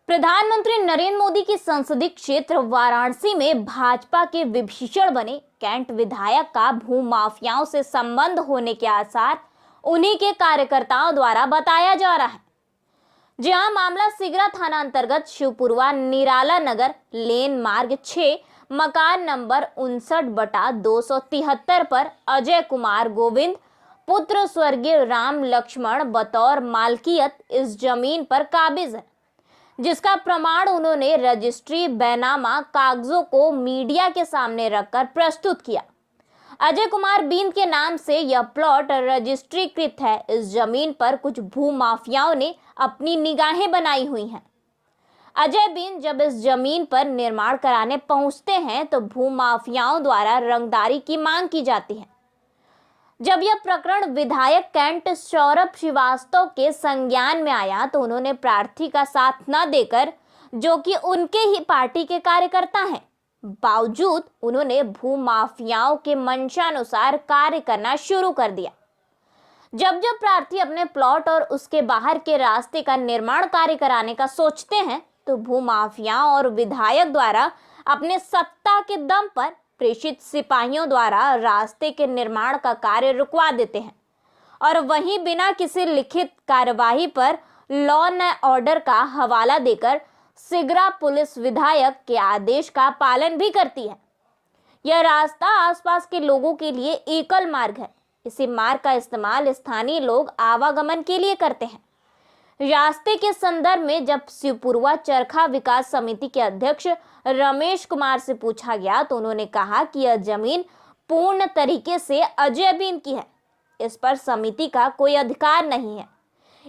प्रधानमंत्री नरेंद्र मोदी के संसदीय क्षेत्र वाराणसी में भाजपा के विभीषण बने कैंट विधायक का भूमाफियाओं से संबंध होने के आसार उन्हीं के कार्यकर्ताओं द्वारा बताया जा रहा है। जहां मामला सिगरा थाना अंतर्गत शिवपुरवा निराला नगर लेन मार्ग 6 मकान नंबर 59/273 पर अजय कुमार गोविंद पुत्र स्वर्गीय राम लक्ष्मण बतौर मालकियत इस जमीन पर काबिज है, जिसका प्रमाण उन्होंने रजिस्ट्री बैनामा कागजों को मीडिया के सामने रखकर प्रस्तुत किया। अजय कुमार बींद के नाम से यह प्लॉट रजिस्ट्रीकृत है। इस जमीन पर कुछ भूमाफियाओं ने अपनी निगाहें बनाई हुई हैं। अजय बींद जब इस जमीन पर निर्माण कराने पहुंचते हैं तो भूमाफियाओं द्वारा रंगदारी की मांग की जाती है। जब यह प्रकरण विधायक कैंट सौरभ श्रीवास्तव के संज्ञान में आया तो उन्होंने प्रार्थी का साथ न देकर, जो कि उनके ही पार्टी के कार्यकर्ता हैं, बावजूद उन्होंने भूमाफियाओं के मंशानुसार कार्य करना शुरू कर दिया। जब जब प्रार्थी अपने प्लॉट और उसके बाहर के रास्ते का निर्माण कार्य कराने का सोचते हैं तो भूमाफियाओं और विधायक द्वारा अपने सत्ता के दम पर प्रेषित सिपाहियों द्वारा रास्ते के निर्माण का कार्य रुकवा देते हैं और वहीं बिना किसी लिखित कार्यवाही पर लॉ एंड ऑर्डर का हवाला देकर सिगरा पुलिस विधायक के आदेश का पालन भी करती है। यह रास्ता आसपास के लोगों के लिए एकल मार्ग है। इसी मार्ग का इस्तेमाल स्थानीय लोग आवागमन के लिए करते हैं। रास्ते के संदर्भ में जब शिवपुरवा चरखा विकास समिति के अध्यक्ष रमेश कुमार से पूछा गया तो उन्होंने कहा कि यह जमीन पूर्ण तरीके से अजय बींद की है। इस पर समिति का कोई अधिकार नहीं है।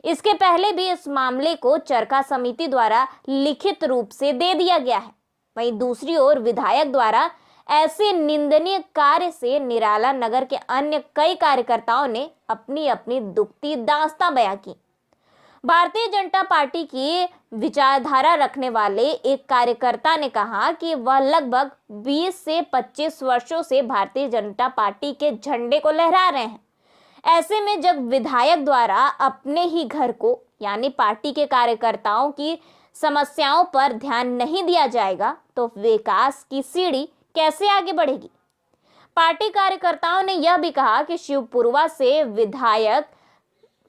इसके पहले भी इस मामले को चरखा समिति द्वारा लिखित रूप से दे दिया गया है। वहीं दूसरी ओर विधायक द्वारा ऐसे निंदनीय कार्य से निराला नगर के अन्य कई कार्यकर्ताओं ने अपनी अपनी दुखती दास्तां बयां की। भारतीय जनता पार्टी की विचारधारा रखने वाले एक कार्यकर्ता ने कहा कि वह लगभग 20 से 25 वर्षों से भारतीय जनता पार्टी के झंडे को लहरा रहे हैं। ऐसे में जब विधायक द्वारा अपने ही घर को यानी पार्टी के कार्यकर्ताओं की समस्याओं पर ध्यान नहीं दिया जाएगा तो विकास की सीढ़ी कैसे आगे बढ़ेगी। पार्टी कार्यकर्ताओं ने यह भी कहा कि शिवपुरवा से विधायक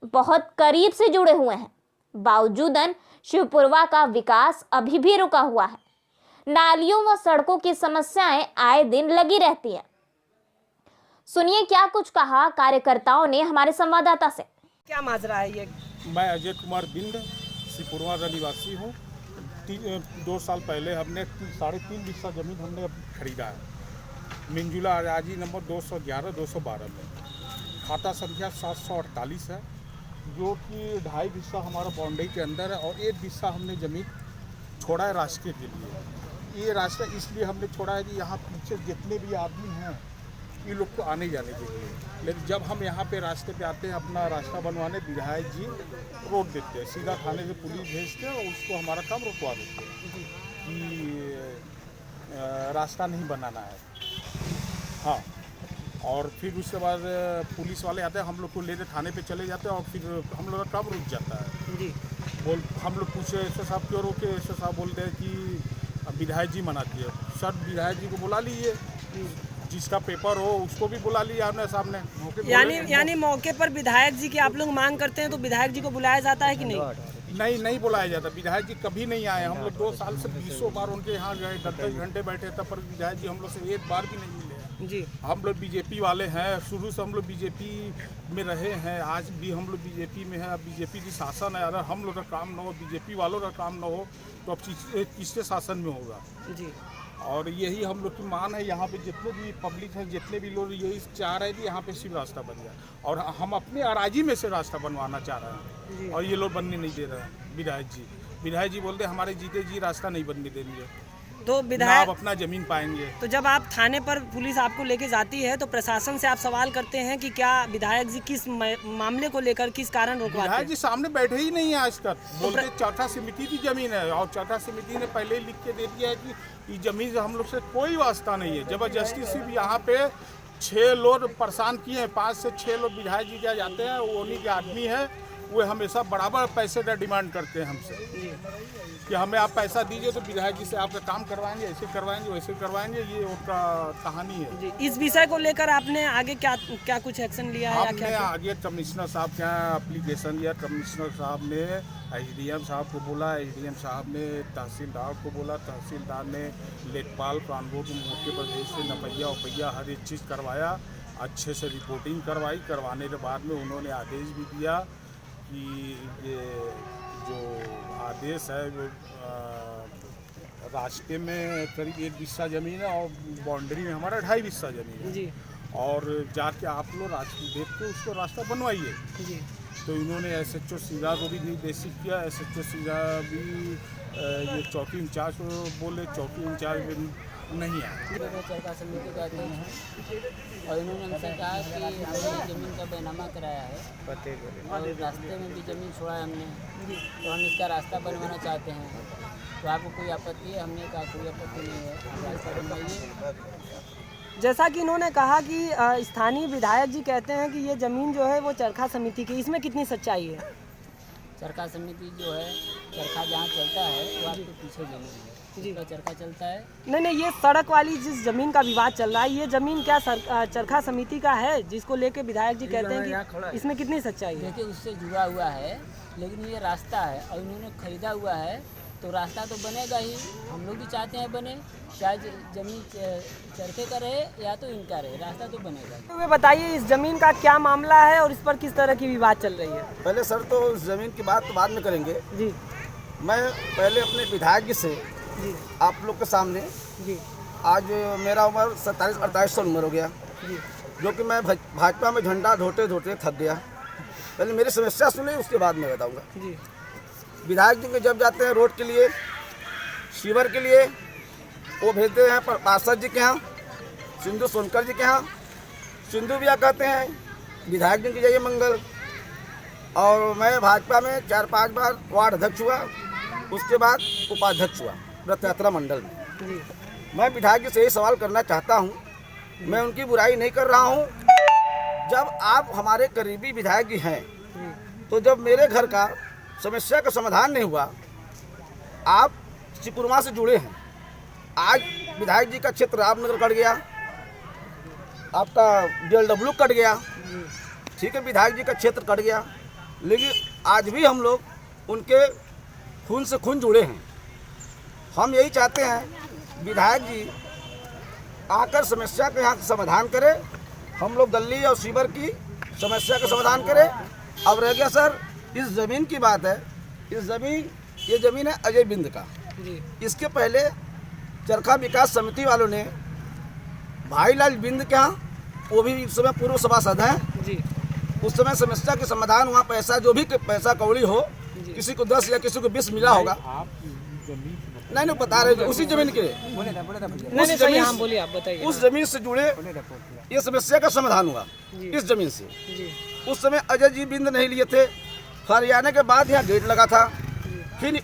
बहुत करीब से जुड़े हुए हैं, बावजूदन शिवपुरवा का विकास अभी भी रुका हुआ है। नालियों व सड़कों की समस्याएं आए दिन लगी रहती हैं। सुनिए क्या कुछ कहा कार्यकर्ताओं ने हमारे संवाददाता से। क्या माजरा है ये? मैं अजय कुमार बिंद शिवपुरवा का निवासी हूँ। 2 साल पहले हमने 3.5 बिस्सा जमीन हमने खरीदा है मिंजुला अराजी नंबर 211-212 में। खाता संख्या 748 है, जो कि 2.5 बिस्सा हमारा बाउंड्री के अंदर है और 1 बिस्सा हमने ज़मीन छोड़ा है रास्ते के लिए। ये रास्ता इसलिए हमने छोड़ा है कि यहाँ पीछे जितने भी आदमी हैं ये लोग को आने जाने के लिए, लेकिन जब हम यहाँ पे रास्ते पे आते हैं अपना रास्ता बनवाने, विधायक जी रोक देते हैं, सीधा थाने से पुलिस भेजते हैं और उसको हमारा काम रुकवा देते हैं कि रास्ता नहीं बनाना है। हाँ, और फिर उसके बाद पुलिस वाले आते हैं, हम लोग को लेते थाने पे चले जाते हैं और फिर हम लोग का काम रुक जाता है। जी, हम लोग पूछे एस साहब क्यों रोके, एस साहब बोलते हैं कि विधायक जी मना किए। सर विधायक जी को बुला लीजिए, जिसका पेपर हो उसको भी बुला लिया हमने सामने। यानी मौके पर विधायक जी की आप लोग मांग करते हैं तो विधायक जी को बुलाया जाता है कि नहीं? नहीं बुलाया जाता। विधायक जी कभी नहीं आए। हम लोग 2 साल से 20 बार उनके यहाँ गए, 10 घंटे बैठे तब पर विधायक जी हम लोग से एक बार भी नहीं मिले। जी, हम लोग बीजेपी वाले हैं, शुरू से हम लोग बीजेपी में रहे हैं, आज भी हम लोग बीजेपी में हैं। अब बीजेपी की शासन है, अगर हम लोग का काम ना हो, बीजेपी वालों का काम ना हो तो अब किसके शासन में होगा? जी, और यही हम लोग की मान है। यहाँ पे जितने भी पब्लिक हैं, जितने भी लोग यही चाह रहे हैं कि यहाँ पे सिर्फ रास्ता बन जाए और हम अपने अराजी में से रास्ता बनवाना चाह रहे हैं और ये लोग बनने नहीं दे रहे हैं। विधायक जी बोलते हमारे जीते जी रास्ता नहीं बनने देंगे तो विधायक आप अपना जमीन पाएंगे। तो जब आप थाने पर पुलिस आपको लेके जाती है तो प्रशासन से आप सवाल करते हैं कि क्या विधायक जी किस मामले को लेकर किस कारण रुकवाते हैं? विधायक जी सामने बैठे ही नहीं है आज तक। बोलते चौथा समिति की जमीन है और चौथा समिति ने पहले ही लिख के दे दिया है कि ये जमीन से हम लोग से कोई वास्ता नहीं है। जबरदस्ती सिर्फ यहाँ पे 6 लोग परेशान किए हैं, 5 से 6 लोग विधायक जी क्या जाते हैं, वो उन्हीं के आदमी है वो हमेशा बराबर पैसे का डिमांड करते हैं हमसे कि हमें आप पैसा दीजिए तो विधायक जी से आपका काम करवाएंगे, ऐसे करवाएंगे वैसे करवाएंगे। ये उनका कहानी है। जी, इस विषय को लेकर आपने आगे क्या कुछ एक्शन लिया है या हमने क्या? आगे कमिश्नर साहब के यहाँ एप्लीकेशन दिया। कमिश्नर साहब ने एसडीएम साहब को बोला, एसडीएम साहब ने तहसीलदार को बोला, तहसीलदार ने लेखपाल कानून के मौके पर भेज से नपैया उपैया हर एक चीज़ करवाया, अच्छे से रिपोर्टिंग करवाई। करवाने के बाद में उन्होंने आदेश भी दिया कि ये जो आदेश है जो रास्ते में करीब 1 बिस्सा ज़मीन है और बाउंड्री में हमारा 2.5 बिस्सा ज़मीन है जी और जाके आप लोग देख के उसको रास्ता बनवाइए। जी तो इन्होंने एसएचओ सीधा को भी निर्देशित किया। एसएचओ सीधा भी ये चौकी इंचार्ज को बोले, चौकी इंचार्ज भी नहीं आया। चरखा समिति का अध्यक्ष हैं और इन्होंने हमसे कहा कि हमने ज़मीन का बैनामा कराया है और रास्ते में भी ज़मीन छोड़ा है हमने, तो हम इसका रास्ता बनवाना चाहते हैं। तो आपको कोई आपत्ति है? हमने कहा कोई आपत्ति नहीं है, आप रास्ता बनवाइए। जैसा कि इन्होंने कहा कि स्थानीय विधायक जी कहते हैं कि ये ज़मीन जो है वो चरखा समिति की, इसमें कितनी सच्चाई है? चरखा समिति जो है, चरखा जहाँ चलता है वो आपके पीछे ज़मीन है जी। का चरखा चलता है। नहीं, ये सड़क वाली जिस जमीन का विवाद चल रहा है, ये जमीन क्या चरखा समिति का है, जिसको लेके विधायक जी कहते हैं कि इसमें कितनी सच्चाई है? देखिए उससे जुड़ा हुआ है, लेकिन ये रास्ता है और इन्होंने खरीदा हुआ है तो रास्ता तो बनेगा ही। हम लोग भी चाहते हैं बने, चाहे ज़मीन चरखे का रहे या तो इनका रहे, रास्ता तो बनेगा। तो बताइए इस जमीन का क्या मामला है और इस पर किस तरह की विवाद चल रही है? पहले सर तो उस ज़मीन की बात तो बाद में करेंगे। जी मैं पहले अपने विधायक जी से जी आप लोग के सामने जी आज मेरा उम्र 27-28 साल उम्र हो गया, जी जो कि मैं भाजपा में झंडा ढोते ढोते थक गया। पहले मेरी समस्या सुने, उसके बाद मैं बताऊंगा। जी विधायक जी के जब जाते हैं रोड के लिए, शिविर के लिए, वो भेजते हैं पार्षद जी के यहाँ, सिंधु सोनकर जी के यहाँ। सिंधु भैया कहते हैं विधायक जी की जाइए मंगल। और मैं भाजपा में 4-5 बार वार्ड अध्यक्ष हुआ, उसके बाद उपाध्यक्ष हुआ रथ यात्रा मंडल में। जी मैं विधायक जी से यही सवाल करना चाहता हूँ, मैं उनकी बुराई नहीं कर रहा हूँ। जब आप हमारे करीबी विधायक जी हैं, तो जब मेरे घर का समस्या का समाधान नहीं हुआ, आप सिकुरमा से जुड़े हैं। आज विधायक जी का क्षेत्र रामनगर कट गया, आपका DLW कट गया, ठीक है, विधायक जी का क्षेत्र कट गया, लेकिन आज भी हम लोग उनके खून से खून जुड़े हैं। हम यही चाहते हैं विधायक जी आकर समस्या का यहाँ समाधान करें, हम लोग गली और शिविर की समस्या का समाधान करें। अब रह गया सर इस ज़मीन की बात है, ये ज़मीन है अजय बिंद का। इसके पहले चरखा विकास समिति वालों ने भाईलाल बिंद के यहाँ, वो भी इस समय पूर्व सभासद हैं जी, उस समय समस्या के समाधान वहाँ पैसा जो भी पैसा कौड़ी हो, किसी को 10 या किसी को 20 मिला होगा। नहीं बता रहे उसी जमीन के नहीं सही, हाँ बोलिए, आप बताइए। उस जमीन से जुड़े ये समस्या का समाधान हुआ इस जमीन से। जी उस समय अजय जी बिंद नहीं लिए थे, हरियाणा के बाद यहाँ गेट लगा था। फिर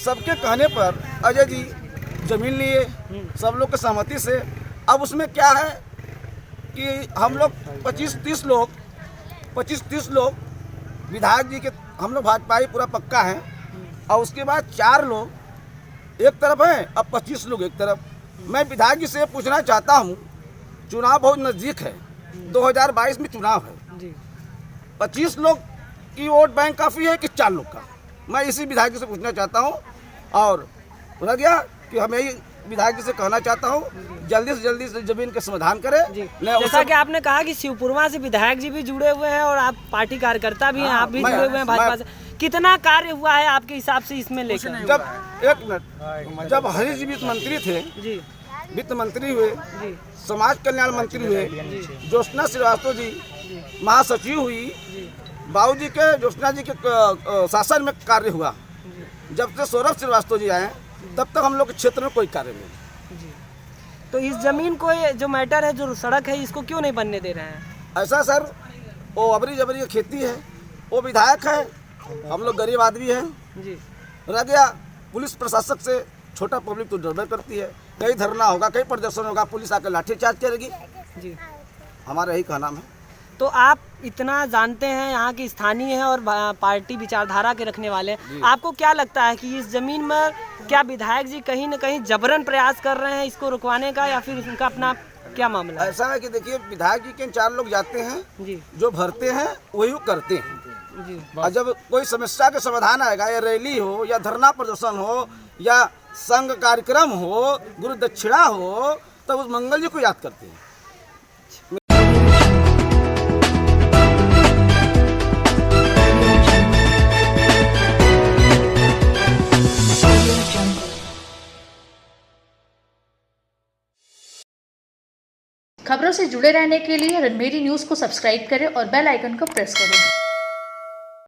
सबके कहने पर अजय जी जमीन लिए, सब लोग की सहमति से। अब उसमें क्या है कि हम लोग 25-30 लोग विधायक जी के, हम लोग भाजपा पूरा पक्का हैं, और उसके बाद 4 लोग एक तरफ हैं, अब 25 लोग एक तरफ। मैं विधायक जी से पूछना चाहता हूं, चुनाव बहुत नज़दीक है, 2022 में चुनाव है, जी 25 लोग की वोट बैंक काफ़ी है कि 4 लोग का? मैं इसी विधायक जी से पूछना चाहता हूं। और रह गया कि हम यही विधायक जी से कहना चाहता हूं, जल्दी से जमीन का समाधान करें। जी जैसा कि आपने कहा कि शिवपुरमा से विधायक जी भी जुड़े हुए हैं और आप पार्टी कार्यकर्ता भी हैं, आप भी जुड़े हुए हैं भाजपा से। कितना कार्य हुआ है आपके हिसाब से इसमें लेकर? जब एक मिनट, जब हरीश जी वित्त मंत्री थे, जी वित्त मंत्री हुए, जी समाज कल्याण मंत्री हुए, ज्योत्सना श्रीवास्तव जी महासचिव हुई, बाबूजी के ज्योत्सना जी के शासन में कार्य हुआ। जब से सौरभ श्रीवास्तव जी आए तब तक हम लोग के क्षेत्र में कोई कार्य नहीं। तो इस जमीन को जो मैटर है, जो सड़क है, इसको क्यों नहीं बनने दे रहे हैं? ऐसा सर, वो अबरी जबरी खेती है, वो विधायक है, हम लोग गरीब आदमी हैं। जी रह गया पुलिस प्रशासक से, छोटा पब्लिक तो डर करती है, कहीं धरना होगा, कहीं प्रदर्शन होगा, पुलिस आकर लाठीचार्ज करेगी। जी हमारा यही कहना है। तो आप इतना जानते हैं, यहाँ के स्थानीय हैं और पार्टी विचारधारा के रखने वाले हैं, आपको क्या लगता है कि इस जमीन में क्या विधायक जी कहीं न कहीं जबरन प्रयास कर रहे हैं इसको रुकवाने का, या फिर उनका अपना क्या मामला है? ऐसा है कि देखिए, विधायक जी के 4 लोग जाते हैं जी जो भरते हैं वही वो करते हैं जी। और जब कोई समस्या का समाधान आएगा, या रैली हो या धरना प्रदर्शन हो या संघ कार्यक्रम हो, गुरु दक्षिणा हो, तो उस मंगल जी को याद करते हैं। खबरों से जुड़े रहने के लिए रणमेरी न्यूज़ को सब्सक्राइब करें और बेल आइकन को प्रेस करें।